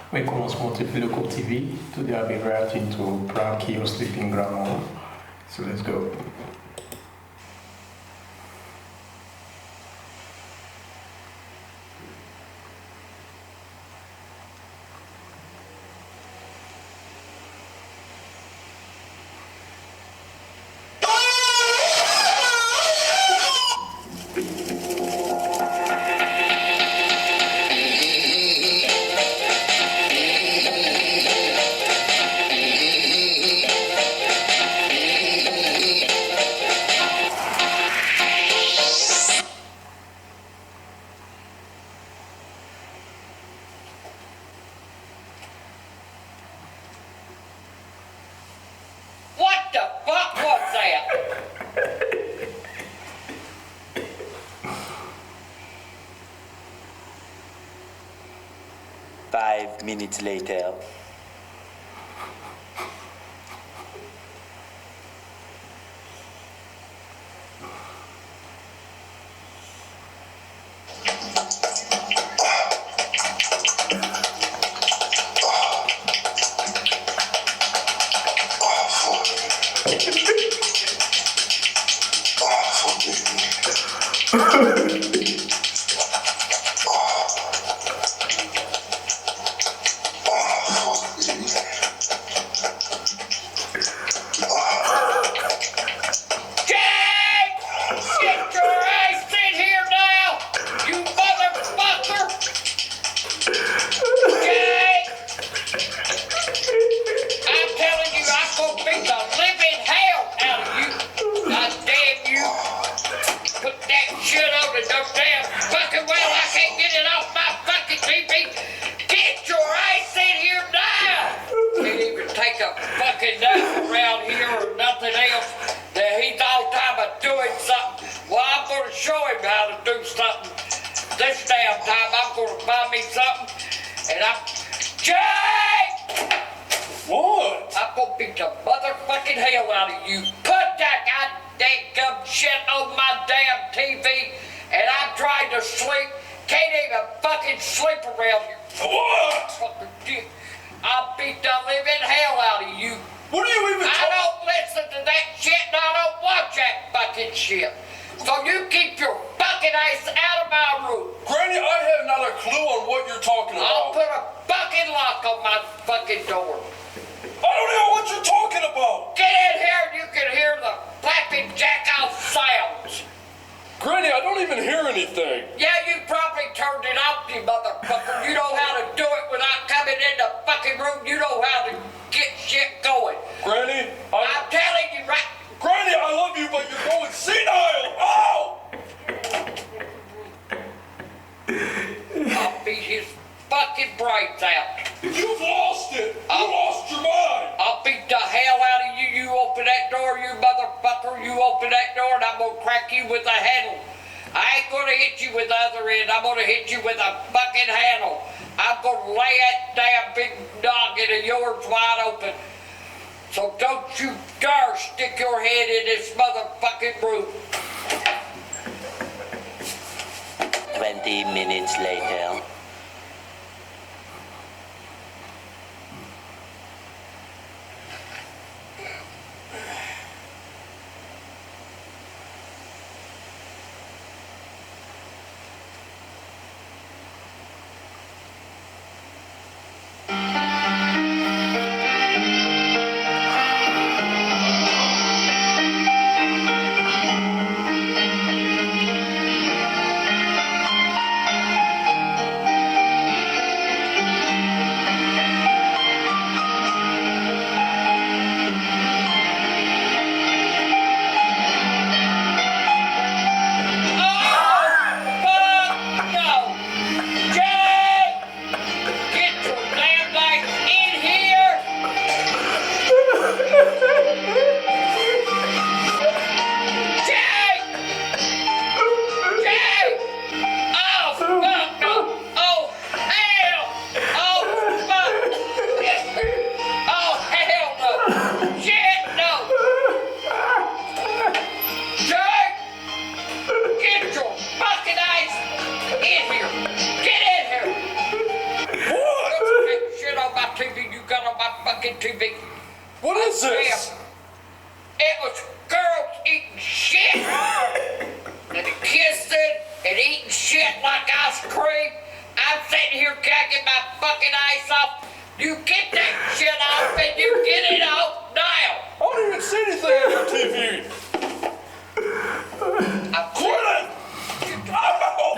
We commence Montefiore TV. Today I'll be reacting to Prank Your Sleeping Grandma. So let's go. What the fuck was that? 5 minutes later. Jake! Get your ass in here now! You motherfucker! Jake! I'm telling you, I'm gonna beat the living hell out of you! God damn you! Put that shit on the damn fucking well, I can't get it off my fucking TV! Get your ass in here now! Can't even take a fucking nap around here or nothing else. That he's all time of doing something. Well, I'm gonna show him how to do something. This damn time I'm gonna buy me something. And I'm... Jake! What? I'm gonna beat the motherfucking hell out of you. Put that goddamn shit on my damn TV. And I'm trying to sleep. Can't even fucking sleep around you. What? Fucking dick. I'll beat the living hell out of you. What are you even I talking? don't listen to that shit and I don't watch that fucking shit. So you keep your fucking ass out of my room. Granny, I have not a clue on what you're talking I'll about. put a fucking lock on my fucking door. I don't know what you're talking about. Get in here and you can hear the flapping jack-off sounds. Granny, I don't even hear anything. Yeah, you probably turned it off, you motherfucker. You know how to do it without coming in the fucking room. You know how to get shit going. Granny, I'm telling you right... Granny, I love you, but you're going senile. Oh! I'll beat his fucking brains out. You've lost it. You lost your mind. I'll beat the hell out of you. You open that door, you motherfucker. You open that door and I'm gonna crack you with a handle. I ain't gonna hit you with the other end. I'm gonna hit you with a fucking handle. I'm gonna lay that damn big noggin of yours wide open. So don't you dare stick your head in this motherfucking room. 20 minutes later. is this? It was girls eating shit and kissing and eating shit like ice cream. I'm sitting here gagging my fucking ice off. You get that shit off and you get it off now. I don't even see anything on your TV. Quit it! Ow!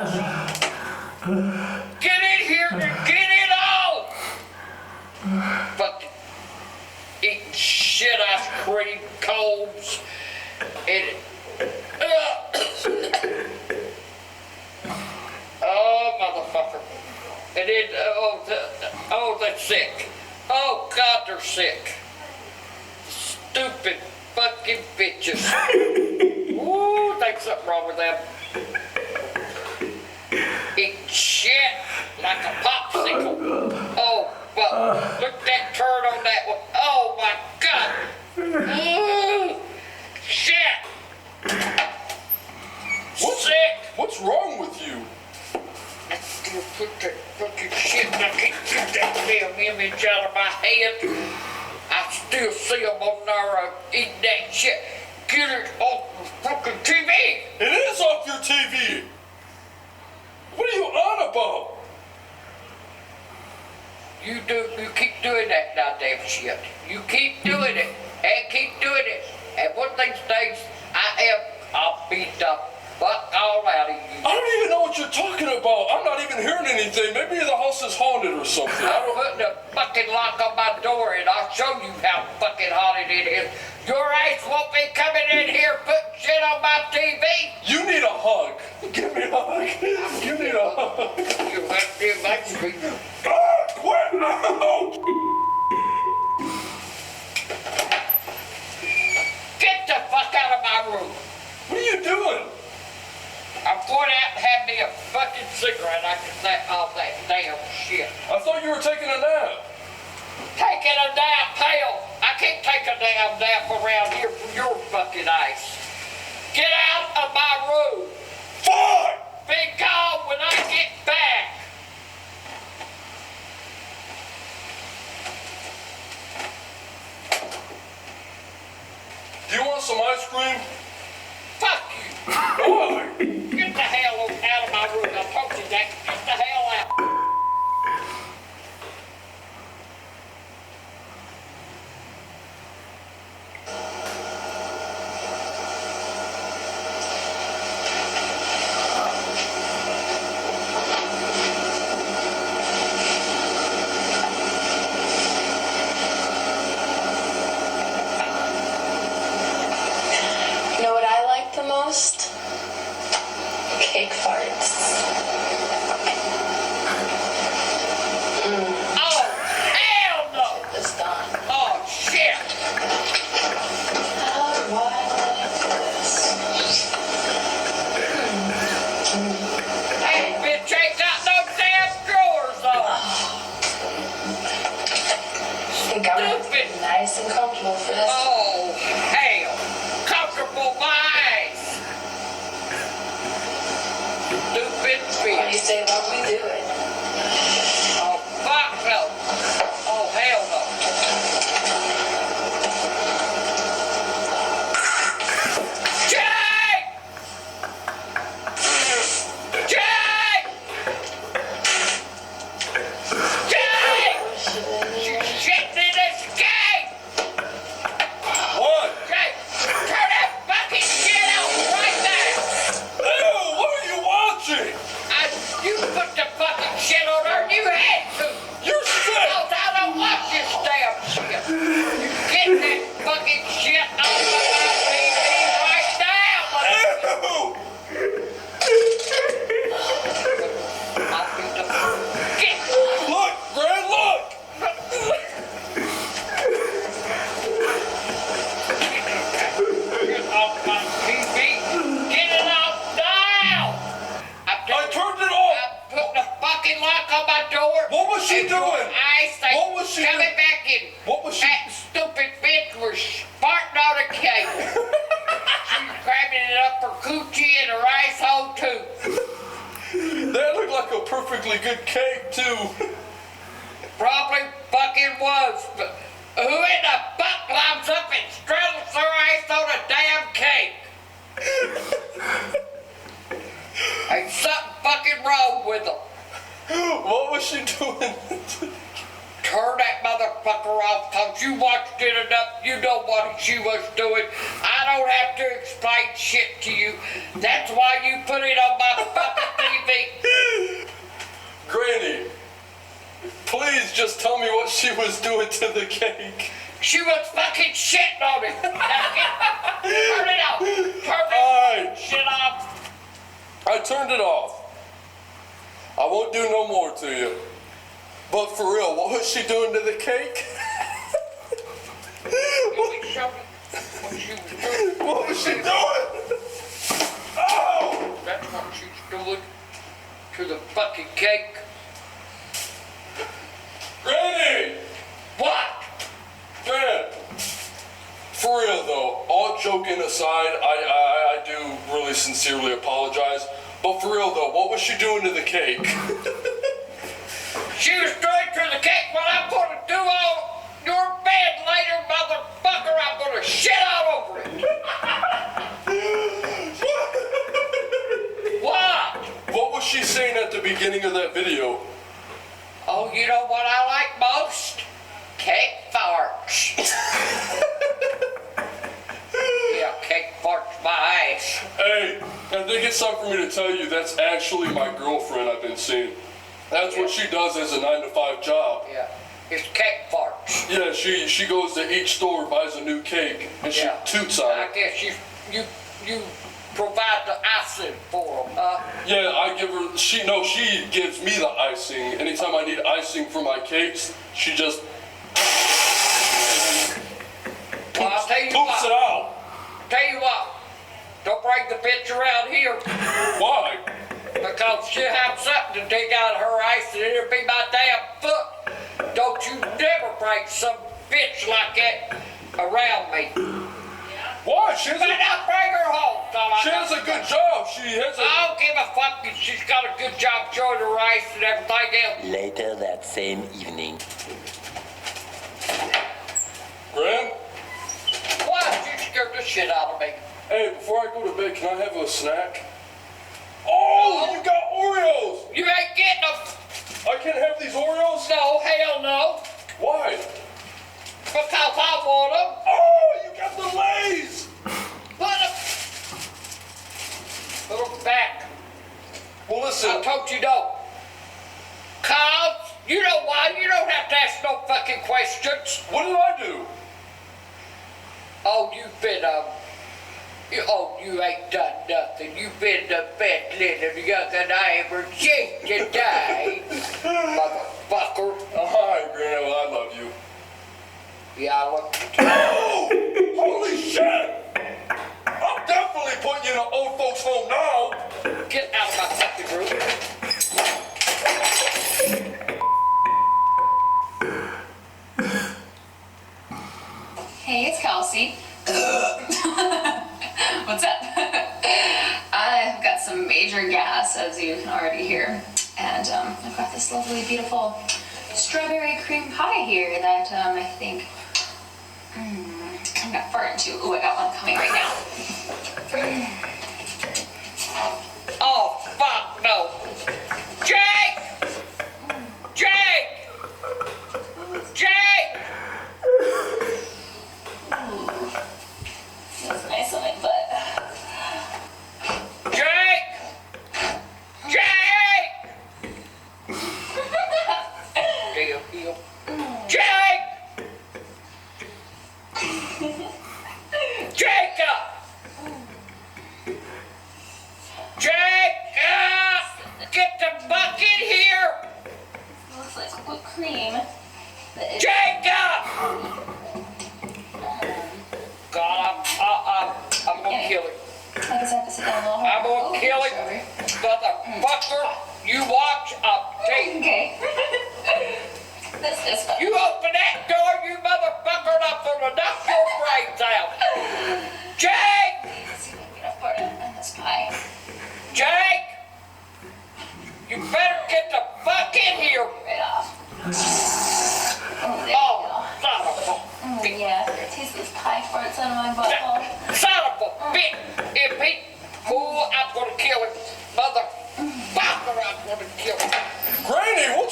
Get in here and get it off. Fucking eating shit ice cream cones and oh motherfucker. And then oh they're sick. Oh God, they're sick. Stupid fucking bitches. Ooh, think something wrong with them. Eat shit like a popsicle. Oh, but look at that turn on that one. Oh my God. Ooh, shit. Sick. What's wrong with you? I still put that fucking shit and I can't get that damn image out of my head. I still see them on there eating that shit. Get it off the fucking TV. It is off your TV. What are you on about? You keep doing that goddamn shit. You keep doing it and keep doing it. And one of these days, I'll beat the fuck all out of you. I don't even know what you're talking about. I'm not even hearing anything. Maybe the house is haunted or something. I'm putting a fucking lock on my door and I'll show you how fucking haunted it is. Your ass won't be coming in here putting shit on my TV. You need a hug. Give me a hug. You need a hug. You have to make me. Quit now! Get the fuck out of my room. What are you doing? I'm going out and have me a fucking cigarette. I can let off that damn shit. I thought you were taking a nap. Taking a nap, hell. I can't take a damn nap around here from your fucking ice. Get out of my room. Fine! Be gone when I get back. Do you want some ice cream? Fuck you. Why? Get the hell out of my room. I told you that. Get the hell out. You know what I like the most? Cake farts. Oh, hell no. It's done. Oh, shit. How do I like this? Hey, bitch ain't got no damn drawers on. I think I'm Stupid. nice and comfortable for this. Oh, hell. Comfortable minds. Stupid Why do you bitch. say what we do it? Oh, fuck no. Oh, hell no. Jake! Jake! Jake! You shitting in this game! What? Jake, turn that fucking shit out right now! Ew, what are you watching? You put the fucking shit on her and you had to! You're sick! Because I don't want this damn shit! You get that fucking shit off of my TV right now! Ew! I'll be the... Get... Look, Brad, look! Get off my TV! Get it off now! I turned it off! I put the fucking lock on my door. What was she and your doing? eyes say, What was she coming doing? back in. What was she- That stupid bitch was farting on a cake. She was grabbing it up her coochie and her asshole too. That looked like a perfectly good cake, too. Probably fucking was, but who in the fuck climbs up What was she doing? Turn that motherfucker off, cause you watched it enough. You know what she was doing. I don't have to explain shit to you. That's why you put it on my fucking TV. Granny, please just tell me what she was doing to the cake. She was fucking shitting on it. Now turn it off. Turn Alright. that shit off. I turned it off. I won't do no more to you. But for real, what was she doing to the cake? Can we show me what she was doing? What was she doing? Oh! That's what she's doing to the fucking cake. Granny! What? Gran! For real though, all joking aside, I do really sincerely apologize. But for real though, what was she doing to the cake? She was doing to the cake what I'm gonna do on your bed later, motherfucker. I'm gonna shit all over it. What? What was she saying at the beginning of that video? Oh, you know what I like most? Cake farts. Yeah, cake farts my ass. Hey, I think it's time for me to tell you that's actually my girlfriend I've been seeing. That's what she does as a 9-to-5 job. Yeah, it's cake farts. Yeah, she goes to each store, buys a new cake, and she toots on I it. guess you provide the icing for them, huh? Yeah, I give her, she gives me the icing. Anytime I need icing for my cakes, she just Well, I'll tell you poops it what. out. Tell you what. Don't bring the bitch around here. Why? Because she'll have something to dig out of her ice and it'll be my damn foot. Don't you never bring some bitch like that around me. Why? She has Better not bring her home. she has a good job. She has I don't give a fuck if she's got a good job showing her ice and everything else. Later that same evening. Gran? Why did you scare the shit out of me? Hey, before I go to bed, can I have a snack? Oh, you got Oreos! You ain't getting them. I can't have these Oreos? No, hell no. Why? Because I want them. Oh, you got the Lay's! Put them back. Well, I listen. told you no. Cause, you know why? You don't have to ask no fucking questions. What did I do? Oh, you've been, you ain't done nothing. You've been the best little young'un I ever seen today. Motherfucker. Hi, Granny. Well, I love you. Yeah, I look. Oh! Holy shit! I'm definitely putting you in an old folks' home now. Get out of my fucking room. Hey, it's Kelsey. What's up? I've got some major gas, as you can already hear. And I've got this lovely, beautiful strawberry cream pie here that I think I'm gonna fart into. Ooh, I got one coming right now. Oh, fuck no. Jake! Jake! Jake! That's nice on my butt. Jake! Jake! Deal. Jake! Jacob! Jake! Get the bucket here! Looks like whipped cream. But it's Jacob! God, I'm gonna kill him. I guess I have to sit down a little I'm harder. gonna kill him. Strawberry. Motherfucker, you watch update. Okay. This is fun. You open that door, you motherfucker, and I'm gonna knock your brains out. Jake! Let's see if I can get a fart in this pie. Jake! You better get the fuck in here. Right off. Oh, there Oh, we go. son of a Yeah, taste those pie farts out of my butthole. son of a bitch. If he fool, I'm gonna kill him. Motherfucker, I'm gonna kill him. Granny, what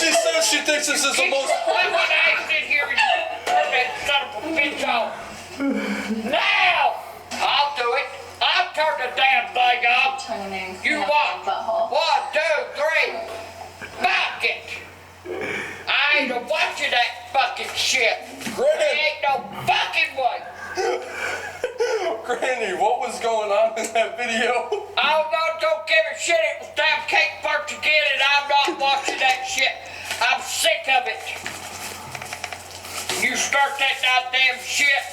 She says she thinks this is the most. Why would I sit here and turn that son of a bitch off? Now! I'll do it. I'll turn the damn thing off. Turning You my what? butthole. 1, 2, 3. Back it. I ain't watching that fucking shit. Granny. There ain't no fucking way. Granny, what was going on in that video? I'm not gonna give a shit. It was damn cake first again, and I'm not watching that shit. I'm sick of it. You start that goddamn shit,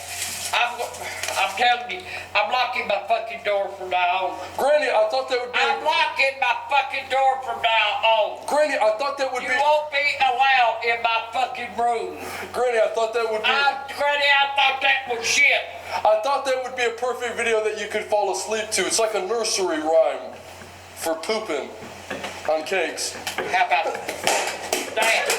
I'm telling you, I'm locking my fucking door from now on. Granny, I thought that would be. I'm locking my fucking door from now on. Granny, I thought that would You be. won't be allowed in my fucking room. Granny, I thought that would be. Granny, I thought that was shit. I thought that would be a perfect video that you could fall asleep to. It's like a nursery rhyme for pooping on cakes. How about that?